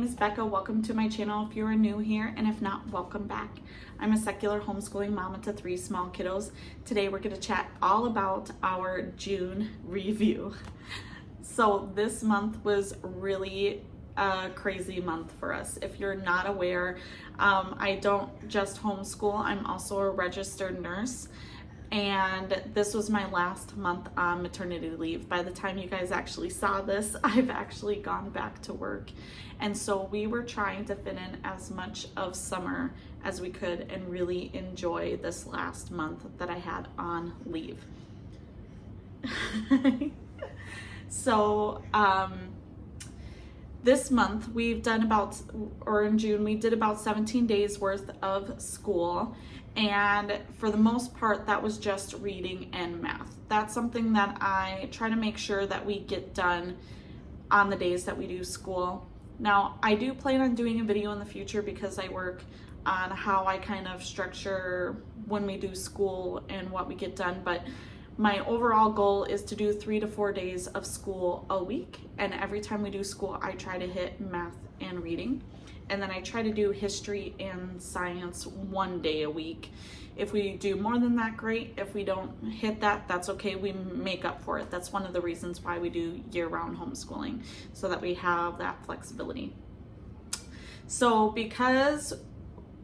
My name is Becca. Welcome to my channel if you are new here, and if not, welcome back. I'm a secular homeschooling mama to 3 small kiddos. Today we're going to chat all about our June review. So this month was really a crazy month for us. If you're not aware, I don't just homeschool, I'm also a registered nurse. And this was my last month on maternity leave. By the time you guys actually saw this, I've actually gone back to work. And so we were trying to fit in as much of summer as we could and really enjoy this last month that I had on leave. So this month we've done in June, we did about 17 days worth of school. And for the most part, that was just reading and math. That's something that I try to make sure that we get done on the days that we do school. Now, I do plan on doing a video in the future because I work on how I kind of structure when we do school and what we get done. But my overall goal is to do 3 to 4 days of school a week. And every time we do school, I try to hit math and reading. And then I try to do history and science 1 day a week. If we do more than that, great. If we don't hit that, that's okay. We make up for it. That's one of the reasons why we do year-round homeschooling, so that we have that flexibility. So because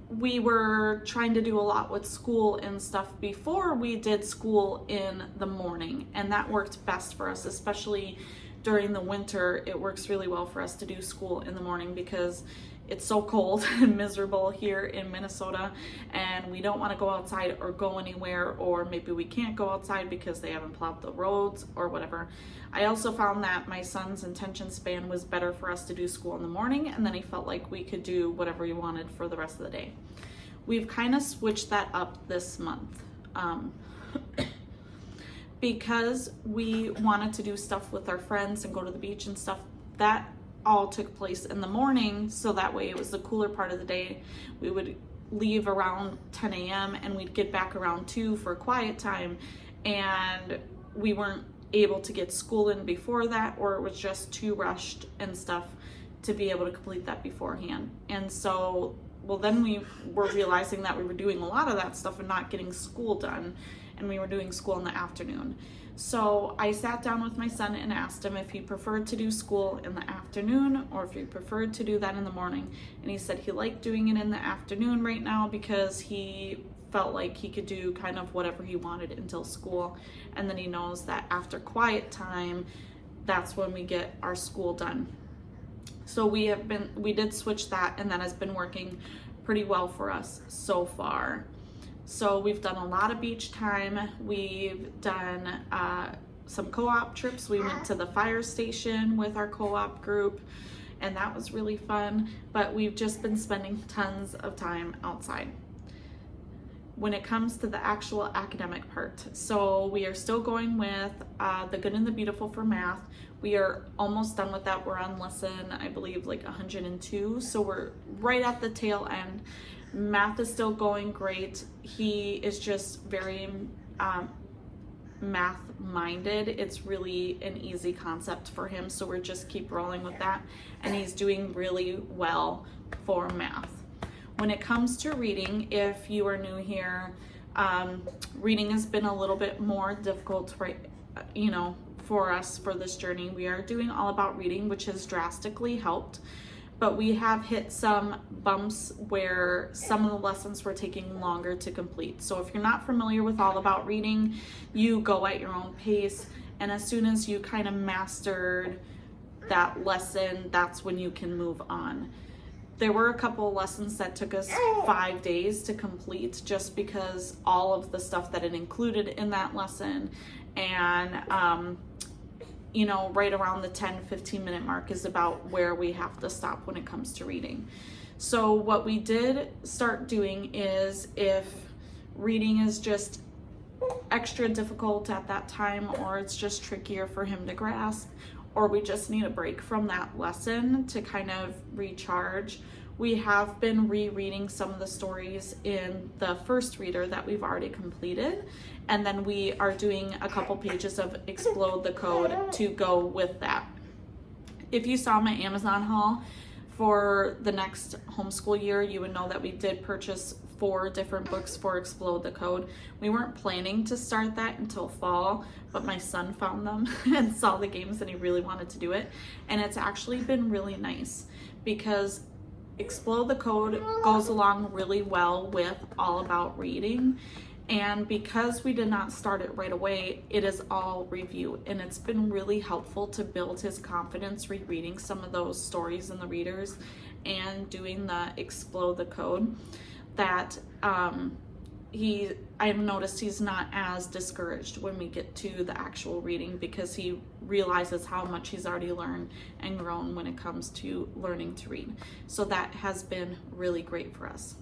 we were trying to do a lot with school and stuff before, we did school in the morning, and that worked best for us, especially during the winter. It works really well for us to do school in the morning because it's so cold and miserable here in Minnesota, and we don't want to go outside or go anywhere, or maybe we can't go outside because they haven't plowed the roads or whatever. I also found that my son's attention span was better for us to do school in the morning, and then he felt like we could do whatever he wanted for the rest of the day. We've kind of switched that up this month. Because we wanted to do stuff with our friends and go to the beach and stuff, that all took place in the morning, so that way it was the cooler part of the day. We would leave around 10 a.m. and we'd get back around 2 for quiet time, and we weren't able to get school in before that, or it was just too rushed and stuff to be able to complete that beforehand. And so, well, then we were realizing that we were doing a lot of that stuff and not getting school done, and we were doing school in the afternoon. So I sat down with my son and asked him if he preferred to do school in the afternoon or if he preferred to do that in the morning. And he said he liked doing it in the afternoon right now because he felt like he could do kind of whatever he wanted until school. And then he knows that after quiet time, that's when we get our school done. So we did switch that, and that has been working pretty well for us so far. So we've done a lot of beach time. We've done some co-op trips. We went to the fire station with our co-op group, and that was really fun. But we've just been spending tons of time outside. When it comes to the actual academic part, so we are still going with the good and the beautiful for math. We are almost done with that. We're on lesson, I believe, like 102. So we're right at the tail end. Math is still going great. He is just very math minded. It's really an easy concept for him, so we're just keep rolling with that, and he's doing really well for math. When it comes to reading, if you are new here, reading has been a little bit more difficult, right? For us for this journey. We are doing all about reading, which has drastically helped. But we have hit some bumps where some of the lessons were taking longer to complete. So if you're not familiar with all about reading, you go at your own pace. And as soon as you kind of mastered that lesson, that's when you can move on. There were a couple of lessons that took us 5 days to complete, just because all of the stuff that it included in that lesson, and right around the 10-15 minute mark is about where we have to stop when it comes to reading. So what we did start doing is, if reading is just extra difficult at that time, or it's just trickier for him to grasp, or we just need a break from that lesson to kind of recharge, we have been rereading some of the stories in the first reader that we've already completed, and then we are doing a couple pages of Explode the Code to go with that. If you saw my Amazon haul For the next homeschool year, you would know that we did purchase 4 different books for Explode the Code. We weren't planning to start that until fall, but my son found them and saw the games and he really wanted to do it. And it's actually been really nice because Explode the Code goes along really well with All About Reading. And because we did not start it right away, it is all review. And it's been really helpful to build his confidence rereading some of those stories in the readers and doing the Explode the Code, that I've noticed he's not as discouraged when we get to the actual reading, because he realizes how much he's already learned and grown when it comes to learning to read. So that has been really great for us.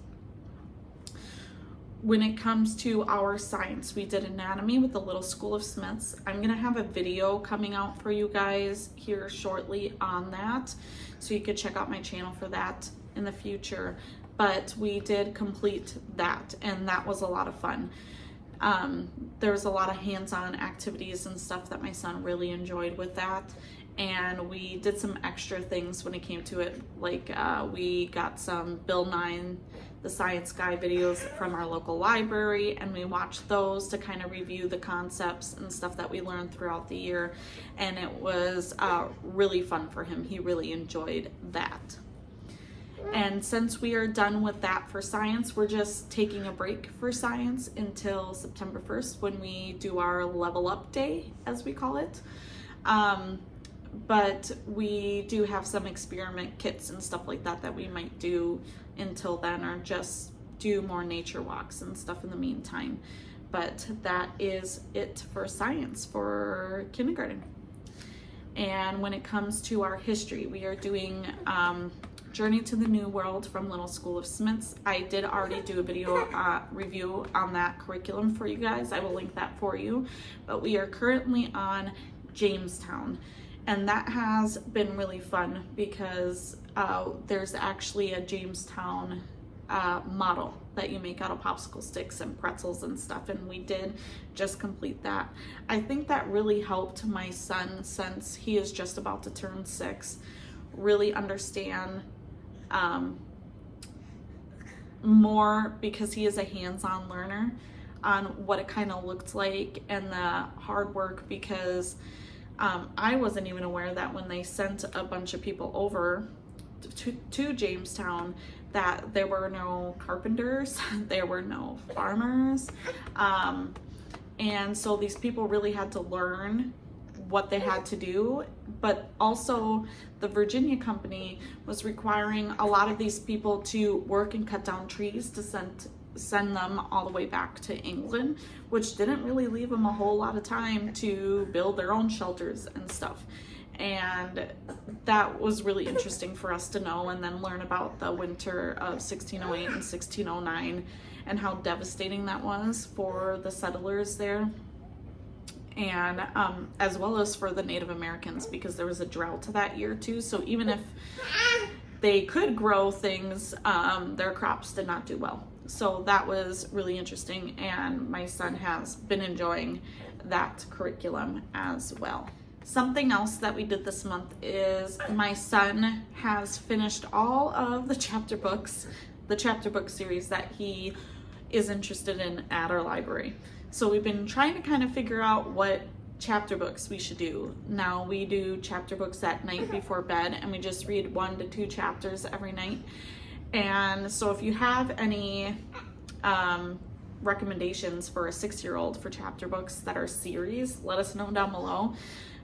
When it comes to our science, we did anatomy with the Little School of Smiths. I'm gonna have a video coming out for you guys here shortly on that, so you could check out my channel for that in the future. But we did complete that, and that was a lot of fun. There was a lot of hands-on activities and stuff that my son really enjoyed with that. And we did some extra things when it came to it, like we got some Bill Nye, the Science Guy videos from our local library, and we watched those to kind of review the concepts and stuff that we learned throughout the year. And it was really fun for him. He really enjoyed that. And since we are done with that for science, we're just taking a break for science until September 1st when we do our level up day, as we call it. But we do have some experiment kits and stuff like that that we might do until then, or just do more nature walks and stuff in the meantime. But that is it for science for kindergarten. And when it comes to our history, we are doing Journey to the New World from Little School of Smiths. I did already do a video review on that curriculum for you guys. I will link that for you. But we are currently on Jamestown. And that has been really fun because there's actually a Jamestown model that you make out of popsicle sticks and pretzels and stuff, and we did just complete that. I think that really helped my son, since he is just about to turn 6, really understand more, because he is a hands-on learner, on what it kind of looked like and the hard work, because I wasn't even aware that when they sent a bunch of people over to Jamestown that there were no carpenters, there were no farmers, and so these people really had to learn what they had to do. But also the Virginia company was requiring a lot of these people to work and cut down trees to send them all the way back to England, which didn't really leave them a whole lot of time to build their own shelters and stuff. And that was really interesting for us to know, and then learn about the winter of 1608 and 1609 and how devastating that was for the settlers there, and as well as for the Native Americans, because there was a drought that year too. So even if they could grow things, their crops did not do well. So that was really interesting, and my son has been enjoying that curriculum as well. Something else that we did this month is my son has finished all of the chapter book series that he is interested in at our library. So we've been trying to kind of figure out what chapter books we should do. Now we do chapter books at night before bed, and we just read 1 to 2 chapters every night. And so if you have any recommendations for a 6-year-old for chapter books that are series, let us know down below,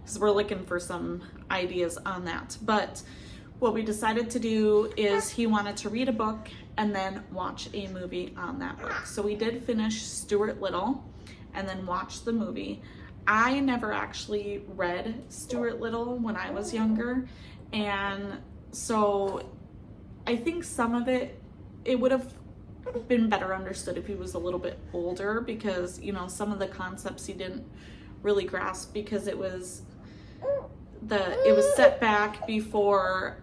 because we're looking for some ideas on that. But what we decided to do is he wanted to read a book and then watch a movie on that book. So we did finish Stuart Little and then watch the movie. I never actually read Stuart Little when I was younger, and so I think some of it would have been better understood if he was a little bit older, because, you know, some of the concepts he didn't really grasp, because it was set back before,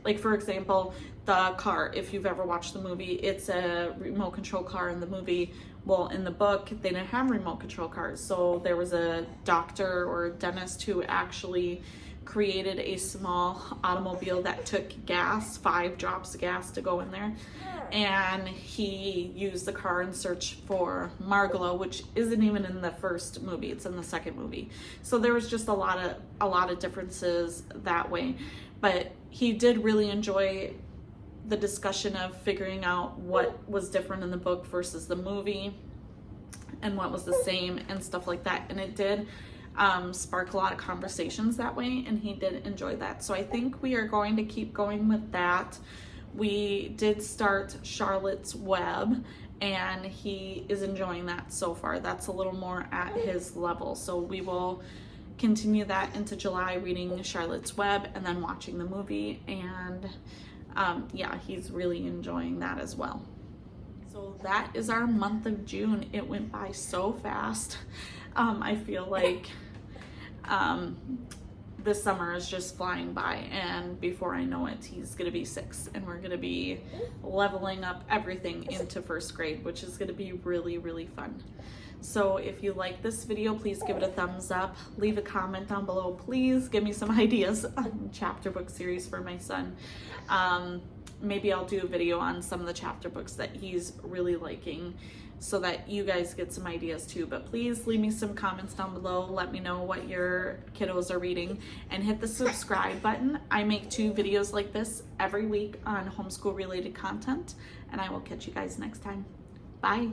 like for example, the car. If you've ever watched the movie, it's a remote control car in the movie. Well, in the book, they didn't have remote control cars, so there was a doctor or a dentist who actually created a small automobile that took gas, 5 drops of gas to go in there, and he used the car in search for Margalo, which isn't even in the first movie, it's in the second movie. So there was just a lot of differences that way, but he did really enjoy the discussion of figuring out what was different in the book versus the movie and what was the same and stuff like that, and it did spark a lot of conversations that way, and he did enjoy that. So I think we are going to keep going with that. We did start Charlotte's Web, and he is enjoying that so far. That's a little more at his level, so we will continue that into July, reading Charlotte's Web and then watching the movie, and yeah, he's really enjoying that as well. So that is our month of June. It went by so fast. I feel like this summer is just flying by, and before I know it, he's gonna be 6 and we're gonna be leveling up everything into 1st grade, which is gonna be really, really fun. So if you like this video, please give it a thumbs up. Leave a comment down below. Please give me some ideas on chapter book series for my son. Maybe I'll do a video on some of the chapter books that he's really liking, so that you guys get some ideas too. But please leave me some comments down below. Let me know what your kiddos are reading, and hit the subscribe button. I make 2 videos like this every week on homeschool related content, and I will catch you guys next time. Bye.